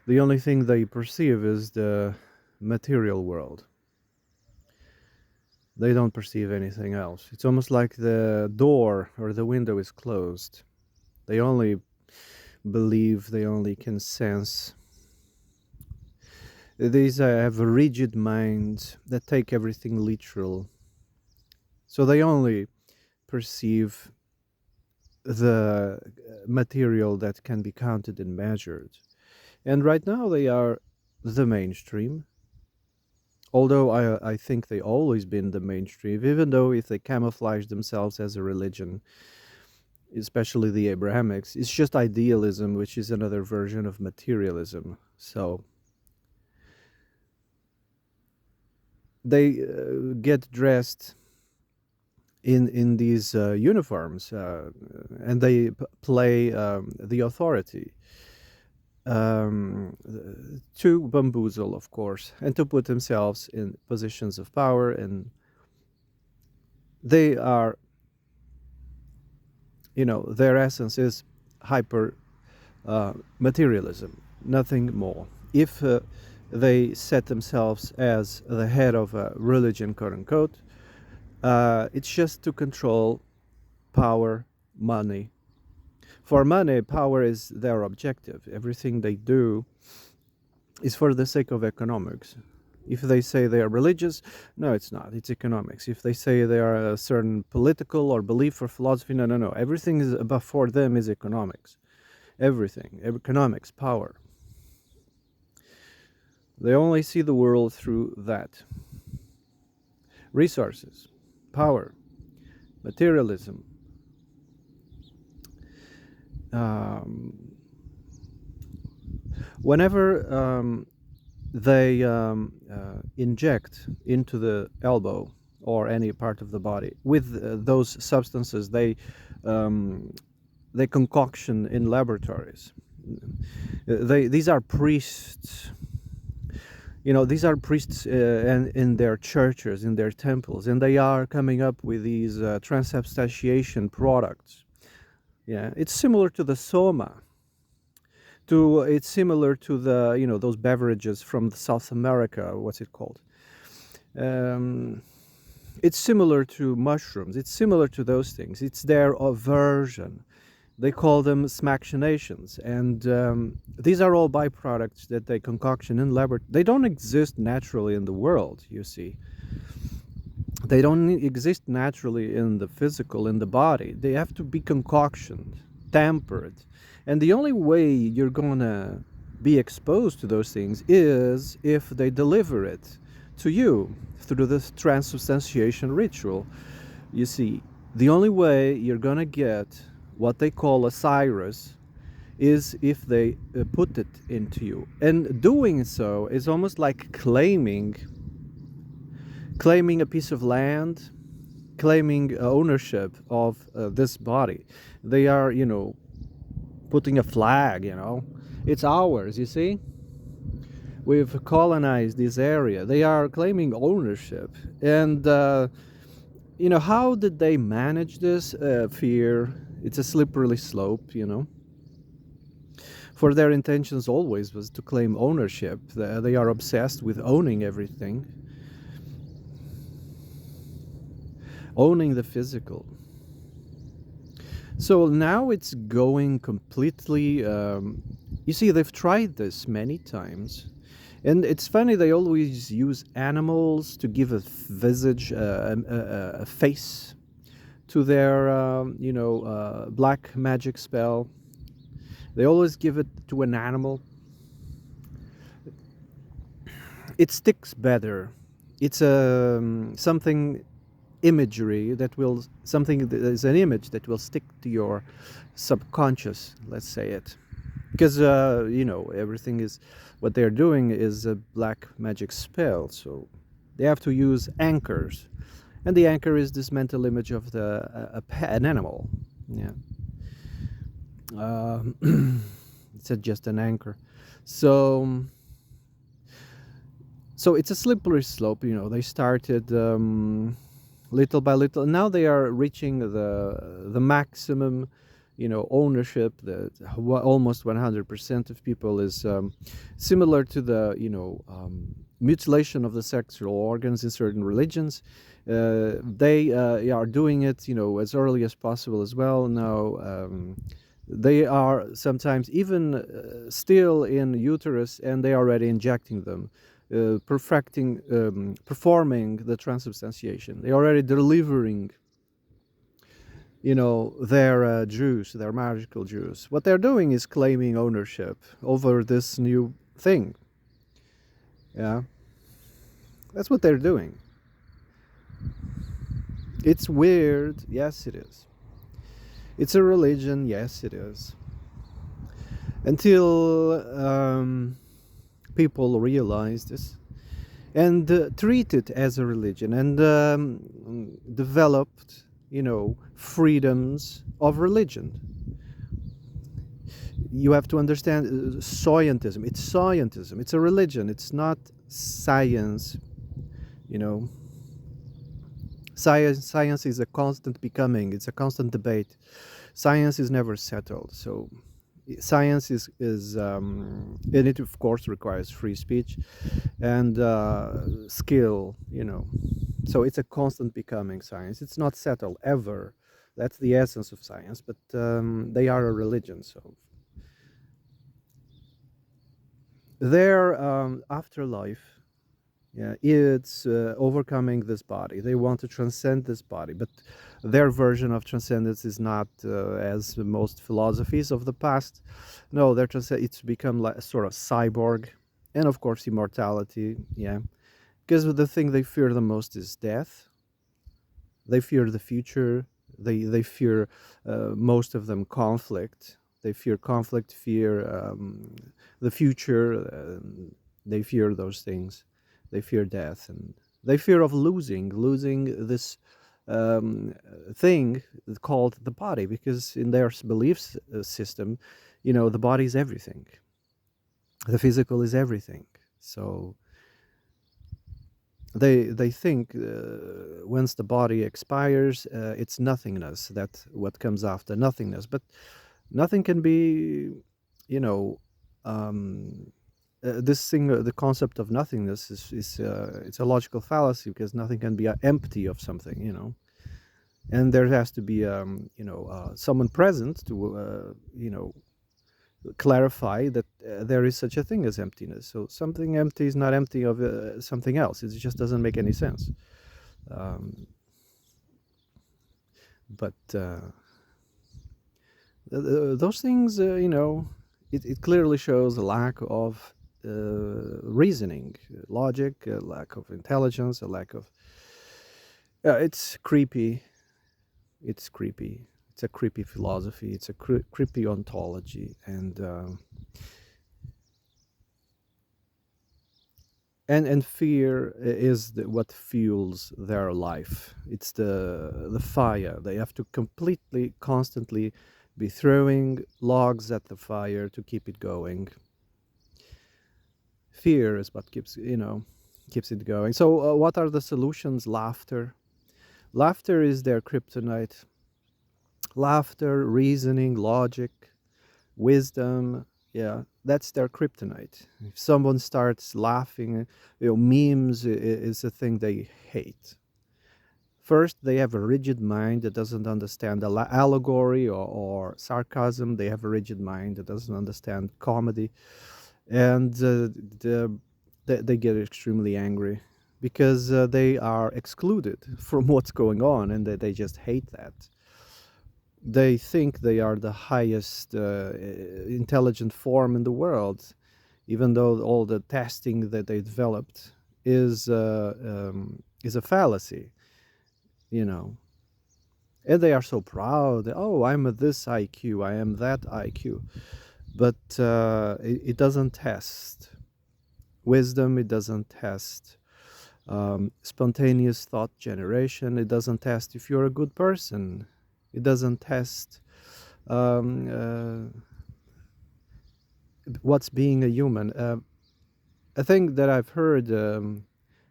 The only thing they perceive is the material world. They don't perceive anything else. It's almost like the door or the window is closed. They only believe, they only can sense. These have a rigid minds that take everything literal. So they only perceive the material that can be counted and measured. And right now they are the mainstream. Although I think they always been the mainstream, even though if they camouflage themselves as a religion, especially the Abrahamics, it's just idealism, which is another version of materialism. So they get dressed in these uniforms, and they play the authority, um, to bamboozle, of course, and to put themselves in positions of power. And they are, their essence is hyper materialism, nothing more. If they set themselves as the head of a religion, quote unquote, it's just to control power, money. For money, power is their objective. Everything they do is for the sake of economics. If they say they are religious, no, it's not. It's economics. If they say they are a certain political or belief or philosophy, no, no, no. Everything is before them is economics. Everything, economics, power. They only see the world through that. Resources, power, materialism. Um, Whenever they inject into the elbow or any part of the body with those substances, um, they concoction in laboratories. These are priests. These are priests, and in their churches, in their temples, and they are coming up with these transubstantiation products. Yeah, it's similar to the soma. It's similar to the those beverages from South America. What's it called? Um, it's similar to mushrooms. It's similar to those things. It's their aversion. They call them smactionations, and these are all byproducts that they concoction in laboratory. They don't exist naturally in the world. You see, they don't exist naturally in the physical, in the body. They have to be concoctioned, tampered, and the only way you're gonna be exposed to those things is if they deliver it to you through this transubstantiation ritual. You see, the only way you're gonna get what they call a Cyrus is if they put it into you. And doing so is almost like claiming a piece of land, claiming ownership of this body. They are, putting a flag, it's ours, you see? We've colonized this area. They are claiming ownership. And, how did they manage this? Fear. It's a slippery slope. For their intentions always was to claim ownership. They are obsessed with owning everything, owning the physical. So now it's going completely. You see, they've tried this many times. And it's funny, they always use animals to give a visage, a face to their, black magic spell. They always give it to an animal. It sticks better. It's something imagery that will, something that is an image that will stick to your subconscious, let's say it. Because, everything is, what they're doing is a black magic spell. So they have to use anchors. And the anchor is this mental image of an animal. Yeah. It's just an anchor. So, so it's a slippery slope. They started little by little. Now they are reaching the maximum ownership, that almost 100% of people is similar to the mutilation of the sexual organs in certain religions. They are doing it as early as possible as well now. They are sometimes even still in uterus, and they are already injecting them, performing the transubstantiation. They are already delivering their juice, their magical juice. What they're doing is claiming ownership over this new thing. Yeah, that's what they're doing. It's weird. Yes, it is. It's a religion. Yes, it is. Until people realize this and treat it as a religion, and developed, freedoms of religion. You have to understand scientism. It's scientism. It's a religion. It's not science. You know, science is a constant becoming. It's a constant debate. Science is never settled. So science is and it of course requires free speech and skill. So it's a constant becoming science. It's not settled ever. That's the essence of science. But they are a religion. So their afterlife, yeah, it's overcoming this body. They want to transcend this body, but their version of transcendence is not as most philosophies of the past. No, it's become like a sort of cyborg, and of course immortality. Yeah, because the thing they fear the most is death. They fear the future. They fear, most of them, conflict. They fear conflict, fear the future. They fear those things. They fear death, and they fear of losing this thing called the body, because in their belief system, the body is everything. The physical is everything. So they think once the body expires, it's nothingness. That what comes after nothingness, but nothing can be, you know. This thing, the concept of nothingness is it's a logical fallacy, because nothing can be empty of something, and there has to be someone present to clarify that there is such a thing as emptiness. So something empty is not empty of something else. It just doesn't make any sense. Um, but those things, it clearly shows a lack of reasoning, logic, a lack of intelligence, a lack of. It's creepy. It's creepy. It's a creepy philosophy. It's a creepy ontology, and fear is what fuels their life. It's the fire. They have to completely, constantly be throwing logs at the fire to keep it going. Fear is what keeps it going. So what are the solutions? Laughter is their kryptonite. Laughter, reasoning, logic, wisdom, yeah, that's their kryptonite. If someone starts laughing, memes is a thing they hate. First, they have a rigid mind that doesn't understand allegory or sarcasm. They have a rigid mind that doesn't understand comedy, and they get extremely angry because they are excluded from what's going on, and they just hate that. They think they are the highest intelligent form in the world, even though all the testing that they developed is a fallacy, you know. And they are so proud. Oh, I'm a this IQ. I am that IQ. But it doesn't test wisdom. It doesn't test spontaneous thought generation. It doesn't test if you're a good person. It doesn't test what's being a human. A thing that I've heard,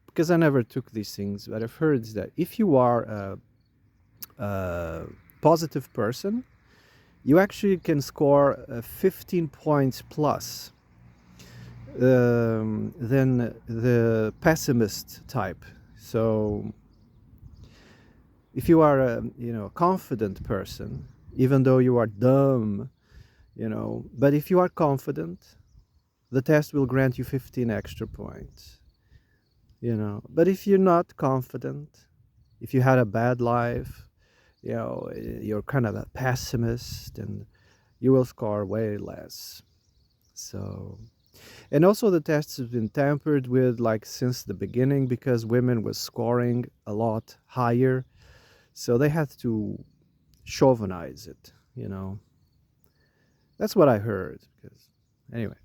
because I never took these things, but I've heard that if you are a positive person, you actually can score 15 points plus than the pessimist type. So if you are a confident person, even though you are dumb, but if you are confident, the test will grant you 15 extra points. But if you're not confident, if you had a bad life, you're kind of a pessimist, and you will score way less. So, and also the test has been tampered with like since the beginning because women were scoring a lot higher, so they had to chauvinize it. That's what I heard. Because anyway,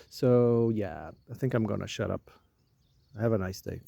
so yeah, I think I'm gonna shut up. Have a nice day.